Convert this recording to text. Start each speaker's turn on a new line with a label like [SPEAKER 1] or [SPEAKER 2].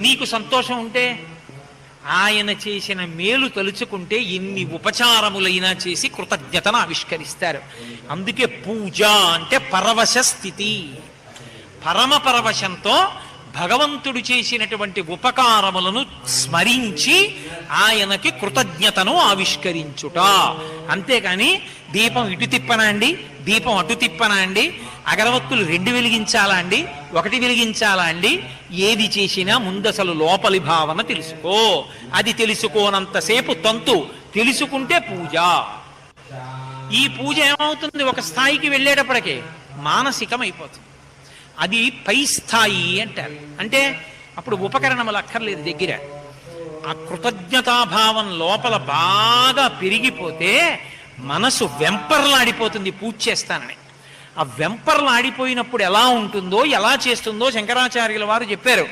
[SPEAKER 1] నీకు సంతోషం ఉంటే ఆయన చేసిన మేలు తలుచుకుంటే ఎన్ని ఉపచారములైనా చేసి కృతజ్ఞతను ఆవిష్కరిస్తారు. అందుకే పూజ అంటే పరవశ స్థితి. పరమ పరవశంతో భగవంతుడు చేసినటువంటి ఉపకారములను స్మరించి ఆయనకి కృతజ్ఞతను ఆవిష్కరించుట. అంతేకాని దీపం ఇటు తిప్పనా అండి, దీపం అటు తిప్పనా అండి, అగరవత్తులు 2 వెలిగించాలా అండి, 1 వెలిగించాలా అండి, ఏది చేసినా ముందసలు లోపలి భావన తెలుసుకో. అది తెలుసుకోనంతసేపు తంతు, తెలుసుకుంటే పూజ. ఈ పూజ ఏమవుతుంది, ఒక స్థాయికి వెళ్ళేటప్పటికే మానసికమైపోతుంది. అది పై స్థాయి అంటారు. అంటే అప్పుడు ఉపకరణములు అక్కర్లేదు దగ్గర. ఆ కృతజ్ఞతాభావం లోపల బాగా పెరిగిపోతే మనసు వెంపర్లాడిపోతుంది పూజ చేస్తానని. ఆ వెంపర్లాడిపోయినప్పుడు ఎలా ఉంటుందో, ఎలా చేస్తుందో శంకరాచార్యుల వారు చెప్పారు.